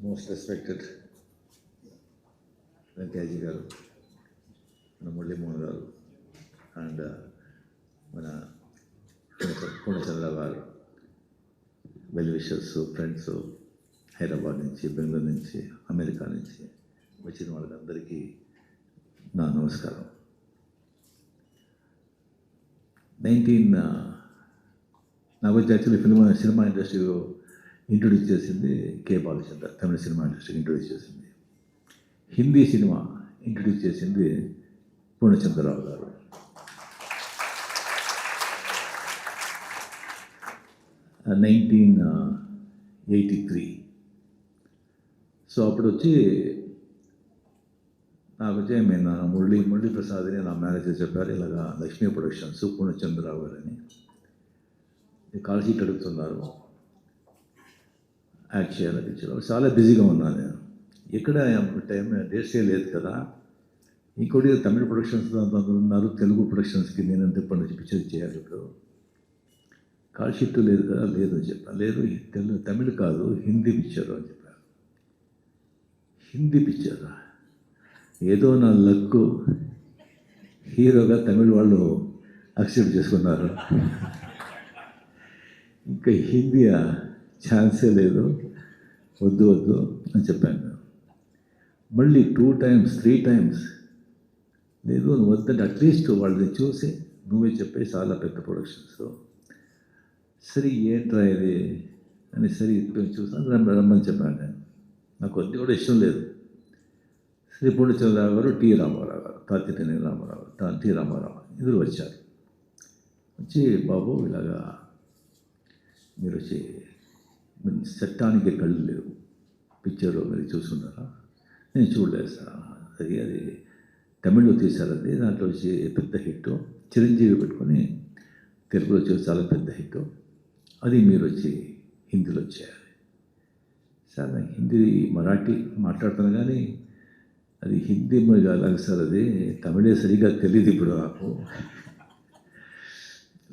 Most respected వెంకయ్యజీ గారు, మన మురళీమోహన్ గారు అండ్ మన పూర్ణచంద్రరావు గారు, వెల్ విషర్స్, ఫ్రెండ్స్, హైదరాబాద్ నుంచి, బెంగళూరు నుంచి, అమెరికా నుంచి వచ్చిన వాళ్ళందరికీ నా నమస్కారం. నాకు వచ్చి యాక్చువల్లీ సినిమా ఇండస్ట్రీలో ఇంట్రొడ్యూస్ చేసింది కే బాలచంద్ర, తమిళ సినిమా ఇండస్ట్రీకి ఇంట్రొడ్యూస్ చేసింది. హిందీ సినిమా ఇంట్రొడ్యూస్ చేసింది పూర్ణచంద్రరావు గారు. నైన్టీన్ 83. సో అప్పుడు వచ్చి నాకు వచ్చి మురళీ ప్రసాద్ అని నా మేనేజర్ చెప్పారు, ఇలాగా లక్ష్మీ ప్రొడక్షన్స్ పూర్ణచంద్రరావు గారు అని కాల్ షీట్ అడుగుతున్నారు, యాక్ట్ చేయాలని ఇచ్చారు. చాలా బిజీగా ఉన్నాను నేను, ఎక్కడ టైం డేట్సే లేదు కదా. ఇంకోటి తమిళ ప్రొడక్షన్స్ ఉన్నారు, తెలుగు ప్రొడక్షన్స్కి నేను ఎంత ఇప్పటి పిక్చర్ చేయాలి, ఇప్పుడు కాల్ షీట్ లేదు కదా. లేదు అని చెప్పాను. లేదు తమిళ్ కాదు, హిందీ పిక్చర్ అని చెప్పారు. హిందీ పిక్చరా? ఏదో నా లక్, హీరోగా తమిళ వాళ్ళు యాక్సెప్ట్ చేసుకున్నారు. ఇంకా హిందీ ఛాన్సే లేదు, వద్దు అని చెప్పాను. మళ్ళీ 2 times 3 times లేదు నువ్వు వద్దంటే అట్లీస్ట్ వాళ్ళని చూసి నువ్వే చెప్పే, చాలా పెద్ద ప్రొడక్షన్స్. సరే ఏంట్రా ఇది అని సరే చూసాను, రమ్మని చెప్పాను నేను. నాకు వద్దు కూడా ఇష్టం లేదు. శ్రీ పూర్ణచంద్రరావు గారు, టి రామారావు గారు, తాతినేని రామారావు, టి రామారావు ఇద్దరు వచ్చారు. వచ్చి బాబు ఇలాగా మీరు వచ్చి చట్టానికి కళ్ళు లేవు పిక్చర్ మీరు చూస్తున్నారా? నేను చూడలేదు సార్. అది తమిళ్లో తీశారండి, దాంట్లో వచ్చి పెద్ద హిట్, చిరంజీవి పెట్టుకొని తెలుగులో వచ్చి చాలా పెద్ద హిట్, అది మీరు వచ్చి హిందీలో చేయాలి. సార్ నాకు హిందీ మరాఠీ మాట్లాడుతాను కానీ అది హిందీ మరి అలాగే సార్, అది తమిళే సరిగ్గా తెలియదు ఇప్పుడు నాకు.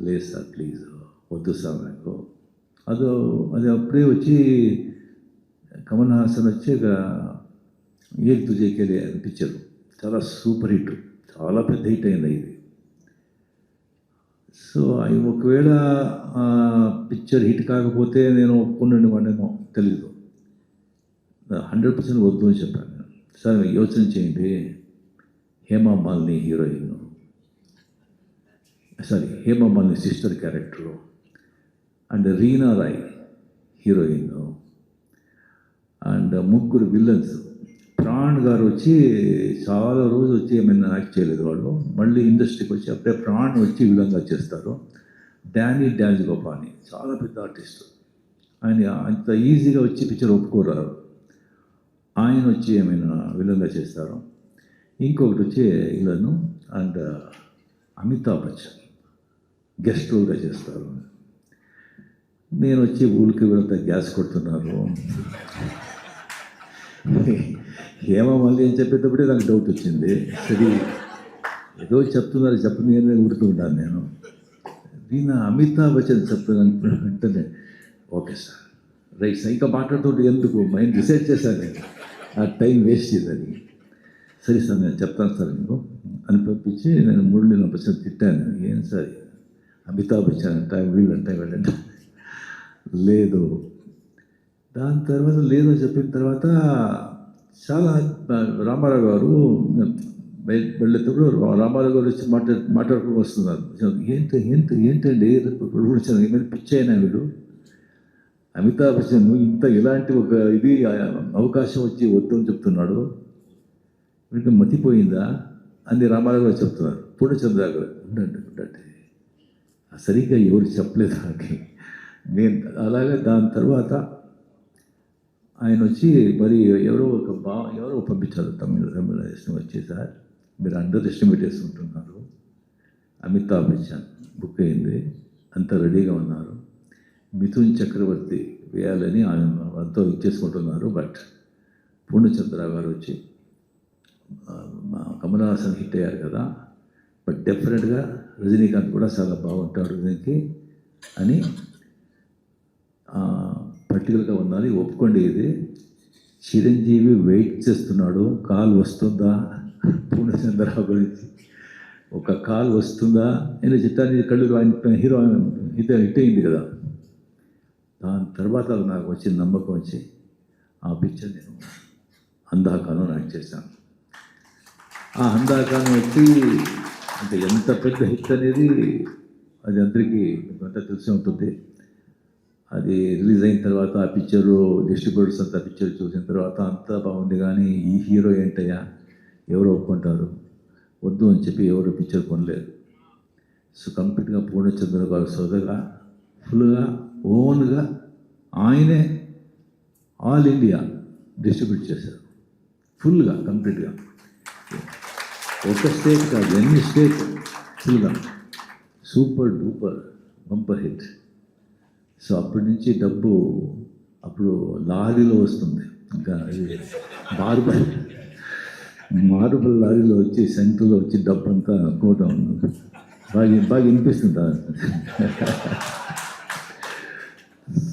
లేదు సార్ ప్లీజ్ వద్దు సార్ నాకు. అది అప్పుడే వచ్చి కమల్ హాసన్ వచ్చి ఏక్ తుజేకెళ్ళి అనిపించారు, చాలా సూపర్ హిట్, చాలా పెద్ద హిట్ అయింది ఇది. సో అవి ఒకవేళ పిక్చర్ హిట్ కాకపోతే నేను ఒప్పుకున్నాను వాడేమో తెలీదు. 100% వద్దు అని చెప్పాను. సార్ యోచన చేయండి, Hema Malini heroine, Hema Malini sister character, and Reena Roy heroine, and 3 villains. Pran గారు వచ్చి చాలా రోజు వచ్చి ఏమైనా యాక్ట్ చేయలేదు వాళ్ళు, మళ్ళీ ఇండస్ట్రీకి వచ్చి అప్పుడే ప్రాణ్ వచ్చి విలంగా చేస్తారు. డాన్స్ గోపాని చాలా పెద్ద ఆర్టిస్టు, ఆయన అంత ఈజీగా వచ్చి పిక్చర్ ఒప్పుకోరారు, ఆయన వచ్చి ఏమైనా విలంగా చేస్తారు. ఇంకొకటి వచ్చి ఇలాను, అండ్ అమితాబ్ బచ్చన్ గెస్ట్ రోల్గా చేస్తారు. నేను వచ్చి ఊరికి వెళ్తా గ్యాస్ కొడుతున్నారు. ఏమో మళ్ళీ ఏం చెప్పేటప్పుడే నాకు డౌట్ వచ్చింది. సరే ఏదో చెప్తున్నారు, చెప్పని ఊరుకుంటాను నేను. దీని అమితాబ్ బచ్చన్ చెప్తున్నాను వెంటనే ఓకే సార్ రైట్ ఇంకా మాట్లాడుతుంటే ఎందుకు మైండ్ డిసైడ్ చేశాను నేను, ఆ టైం వేస్ట్ చేయదని. సరే సార్ నేను చెప్తాను సార్ మీకు అని పంపించి నేను మురళీలో బచ్చన్ తిట్టాను. ఏం సార్ అమితాబ్ బచ్చన్ అంట వీళ్ళంట లేదు. దాని తర్వాత లేదు అని చెప్పిన తర్వాత చాలా రామారావు గారు వెళ్ళేటప్పుడు రామారావు గారు వచ్చి మాట్లాడుకుని వస్తున్నారు. ఏంటండి ఏమైనా పిచ్చి అయినా వీడు, అమితాబ్ బచ్చన్ ఇంత ఇలాంటి ఒక ఇది అవకాశం వచ్చి వద్దని చెప్తున్నాడు, వీడికి మతిపోయిందా అని రామారావు గారు చెప్తున్నారు. పూర్ణచంద్రరావు గారు ఉండండి సరిగ్గా ఎవరు చెప్పలేదు నాకు. నేను అలాగే దాని తర్వాత ఆయన వచ్చి మరి ఎవరో పంపించారు తమిళ వచ్చి, సార్ మీరు అండర్ ఎస్టిమేట్ చేసుకుంటున్నారు, అమితాబ్ బచ్చన్ బుక్ అయింది, అంతా రెడీగా ఉన్నారు, మిథున్ చక్రవర్తి వేయాలని ఆయన అంతా ఇచ్చేసుకుంటున్నారు. బట్ పూర్ణచంద్రరావు గారు వచ్చి కమల్ హాసన్ హిట్ అయ్యారు కదా, బట్ డెఫినెట్గా రజనీకాంత్ కూడా చాలా బాగుంటాడు దీనికి అని పర్టికులర్గా ఉండాలి, ఒప్పుకోండి ఇది చిరంజీవి వెయిట్ చేస్తున్నాడు, కాల్ వస్తుందా పూర్ణచంద్రరావు గురించి, ఒక కాల్ వస్తుందా నేను చిత్తాన్ని కళ్ళు ఆయన హీరో హిట్ అయింది కదా. దాని తర్వాత నాకు వచ్చిన నమ్మకం వచ్చి ఆ పిక్చర్ నేను అందాకాలం యాక్ట్ చేశాను. ఆ అందాకాలం వచ్చి అంటే ఎంత పెద్ద హిట్ అనేది అది అందరికీ అంతా తెలిసి ఉంటుంది. అది రిలీజ్ అయిన తర్వాత ఆ పిక్చరు డిస్ట్రిబ్యూటర్స్ అంతా పిక్చర్ చూసిన తర్వాత అంతా బాగుంది, కానీ ఈ హీరో ఏంటయ్యా ఎవరు ఒప్పుకుంటారు, వద్దు అని చెప్పి ఎవరు పిక్చర్ కొనలేదు. సో కంప్లీట్గా పూర్ణచంద్ర గారు సోదగా ఫుల్గా ఓన్గా ఆయనే ఆల్ ఇండియా డిస్ట్రిబ్యూట్ చేశారు, ఫుల్గా కంప్లీట్గా. ఒక స్టేట్ కాదు, ఎన్ని స్టేట్ ఫుల్గా super duper bumper hit. So అప్పటి నుంచి డబ్బు అప్పుడు లారీలో వస్తుంది, ఇంకా మార్బల్ లారీలో వచ్చి సెంటర్లో వచ్చి డబ్బు అంతా కోట ఉంది, బాగా వినిపిస్తుంటారు.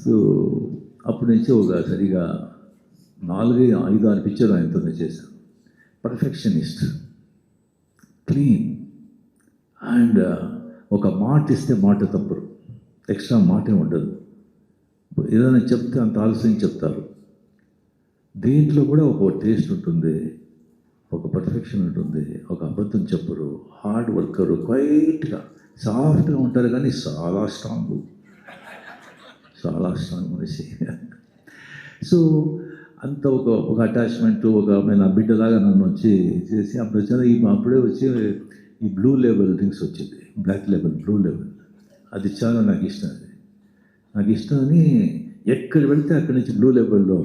సో అప్పటి నుంచి ఒక సరిగా 4-5-6 పిక్చర్లు ఆయనతోనే చేశాను. పర్ఫెక్షనిస్ట్, క్లీన్ అండ్ ఒక మాట ఇస్తే మాట తప్పరు, ఎక్స్ట్రా మాటే ఉండదు. ఏదైనా చెప్తే అంత ఆలస్యం చెప్తారు. దీంట్లో కూడా ఒక టేస్ట్ ఉంటుంది, ఒక పర్ఫెక్షన్ ఉంటుంది, ఒక అబద్ధం చెప్పరు, హార్డ్ వర్కరు, క్వైట్గా సాఫ్ట్గా ఉంటారు, కానీ చాలా స్ట్రాంగ్ మనిషి. సో అంత ఒక అటాచ్మెంట్, ఒక నా బిడ్డలాగా నన్ను వచ్చి చేసి అప్పుడు అప్పుడే వచ్చి ఈ బ్లూ లేబుల్ డ్రింక్స్ వచ్చింది, బ్లాక్ లేబుల్, బ్లూ లేబుల్. అది చాలా నాకు ఇష్టం. నాకు ఇష్టం అని ఎక్కడ వెళ్తే అక్కడి నుంచి బ్లూ లేబుల్లో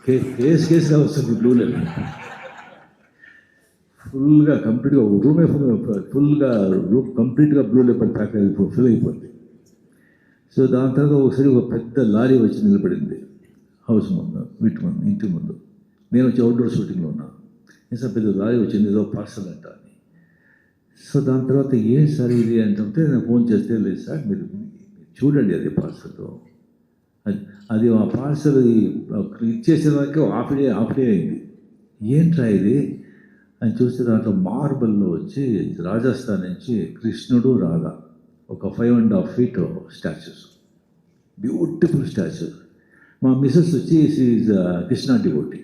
కేసుగా వస్తుంది. బ్లూ లేబుల్ ఫుల్గా కంప్లీట్గా రూమే రూమ్ కంప్లీట్గా బ్లూ లేబుల్ ప్యాక్ ఫుల్ అయిపోయింది. సో దాని తర్వాత ఒకసారి ఒక పెద్ద లారీ వచ్చి నిలబడింది హౌస్ ముందు, ఇంటి ముందు. నేను వచ్చి అవుట్డోర్ షూటింగ్లో ఉన్నాను. సార్ పెద్ద లారీ వచ్చింది, ఏదో పార్సల్ అంట అని. సో దాని తర్వాత ఏం సార్ ఇది అంటుంటే నేను ఫోన్ చేస్తే, లేదు సార్ మీరు చూడండి అది పార్సల్, అది ఆ పార్సల్ ఇచ్చేసేదానికి హాఫ్ డే అయింది. ఏంట్రా ఇది అని చూస్తే దాంట్లో మార్బల్లో వచ్చి రాజస్థాన్ నుంచి కృష్ణుడు రాధా ఒక 5.5 feet స్టాచ్యూస్, బ్యూటిఫుల్ స్టాచ్యూస్. మా మిస్సెస్ వచ్చి is Krishna devotee,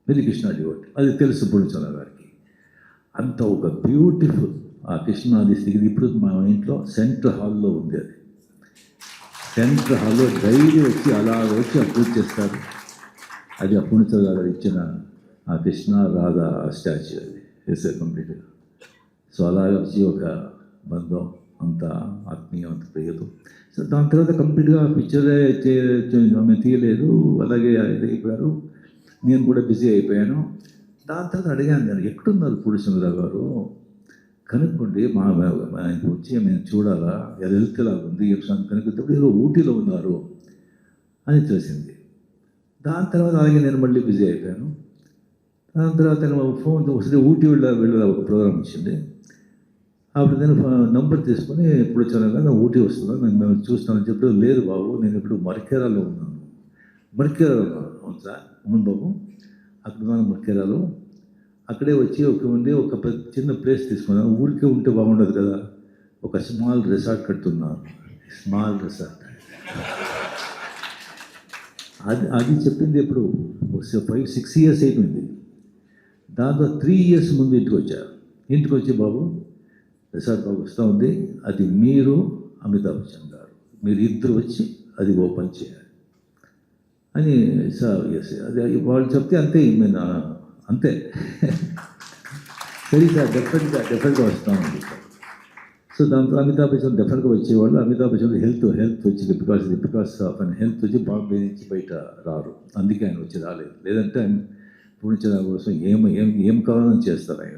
very Krishna devotee, అది తెలుసు పూర్ణచంద్ర గారికి. అంత ఒక బ్యూటిఫుల్ ఆ కృష్ణాది స్థితి ఇప్పుడు మా ఇంట్లో సెంట్రల్ హాల్లో ఉంది. అది సెంట్రల్ హాల్లో డైలీ వచ్చి అలా వచ్చి పూజ చేస్తారు. అది ఆ పూర్ణచంద్ర గారు ఇచ్చిన ఆ కృష్ణ రాధా స్టాచ్యూ, అది వేసారు కంప్లీట్గా. సో అలాగే వచ్చి ఒక బంధం, అంత ఆత్మీయం, అంత ప్రియదు. సో దాని తర్వాత కంప్లీట్గా పిక్చరే తీయలేదు, అలాగే అయిపోయారు. నేను కూడా బిజీ అయిపోయాను. దాని తర్వాత అడిగాను, నేను ఎక్కడున్నారు పూర్ణచంద్ర గారు, కనుక్కోండి, ఆయనకు వచ్చి మేము చూడాలా, హెల్త్ లాగా ఉంది కనుక్కుంటే ఏదో ఊటీలో ఉన్నారు అని తెలిసింది. దాని తర్వాత అలాగే నేను మళ్ళీ బిజీ అయిపోయాను. దాని తర్వాత నేను ఫోన్ వస్తే ఊటీ వెళ్ళ ఒక ప్రోగ్రామ్ వచ్చింది. అప్పుడు నేను నంబర్ తీసుకొని ఇప్పుడు చాలా ఊటీ వస్తుందా, నేను చూస్తానని చెప్పి, లేదు బాబు నేను ఇప్పుడు మర్కేరాలో ఉన్నాను. మర్కేరాలో ఉన్నాను. అవును సార్, అవును బాబు అక్కడ ఉన్నాను మర్కేరాలో. అక్కడే వచ్చి ఒక చిన్న ప్లేస్ తీసుకున్నాను. ఊరికే ఉంటే బాగుండదు కదా, ఒక స్మాల్ రిసార్ట్ కడుతున్నాను. స్మాల్ రిసార్ట్ అది చెప్పింది ఎప్పుడు 5-6 years అయిపోయింది. దాంతో 3 years ముందు ఇంటికి వచ్చి బాబు రిసార్ట్ బాబు వస్తూ ఉంది, అది మీరు అమితాబ్ బచ్చన్ గారు మీరు ఇద్దరు వచ్చి అది ఓపెన్ చేయాలి అని. సార్ ఎస్, అది వాళ్ళు చెప్తే అంతే, అంతే సరే సార్ డెఫినెట్గా వస్తామండి సార్. సో దాంతో అమితాబ్ బచ్చన్ డెఫినెట్గా వచ్చేవాళ్ళు. అమితాబ్ బచ్చన్ హెల్త్ వచ్చి బికాస్ ఆఫ్ ఆయన హెల్త్ వచ్చి బాంబే నుంచి బయట రారు, అందుకే ఆయన వచ్చి రాలేదు. లేదంటే ఆయన పూర్ణచంద్ర కోసం ఏం కావాలని చేస్తారు ఆయన.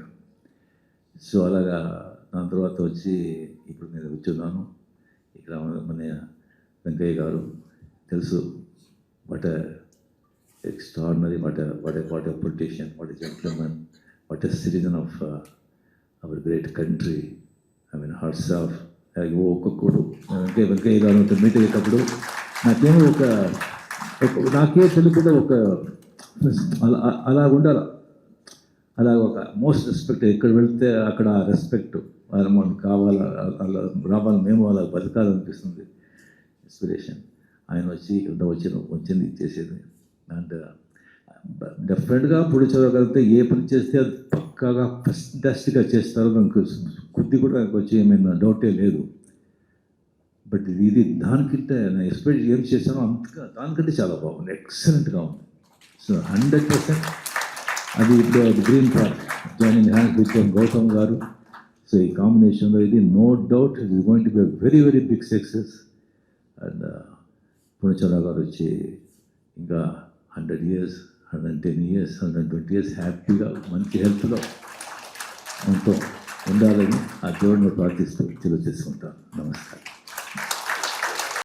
సో అలాగా దాని తర్వాత వచ్చి ఇప్పుడు నేను కూర్చున్నాను ఇక్కడ. మన వెంకయ్య గారు తెలుసు, what extraordinary, what a politician, what a gentleman, what a citizen of our great country. I mean, hearts off. ఒక్కొక్కడు వెంకయ్య గారు మీట్ అయ్యేటప్పుడు నాకే తెలియకుండా అలా అలా ఉండాలి. అలా ఒక మోస్ట్ రెస్పెక్ట్, ఎక్కడ వెళ్తే అక్కడ రెస్పెక్ట్ వాళ్ళు మనకు కావాలా, అలా రావాలి, మేము అలా బతకాలనిపిస్తుంది. ఇన్స్పిరేషన్ ఆయన వచ్చింది ఇచ్చేసేది. అండ్ డెఫినెట్గా పొడిచవగలిగితే ఏ పని చేస్తే అది పక్కాగా ఫస్టాస్టిక్గా చేస్తారో నాకు కొద్ది కూడా నాకు వచ్చి ఏమైనా డౌటే లేదు. బట్ ఇది దానికంటే నేను ఎక్స్పెక్ట్ ఏం చేశానో దానికంటే చాలా బాగుంది, ఎక్సలెంట్గా ఉంది. సో 100% అది ఇప్పుడు Green Park joining hands with Gautam గారు. సో ఈ కాంబినేషన్లో ఇది no doubt it is going to be very very big success. And Purnachandra గారు వచ్చి ఇంకా 100 years, 110 years, 120 years హ్యాపీగా మంచి హెల్త్లో ఎంతో ఉండాలని ఆ దేవుడిని ప్రార్థిస్తూ తెలియజేసుకుంటాను. నమస్కారం.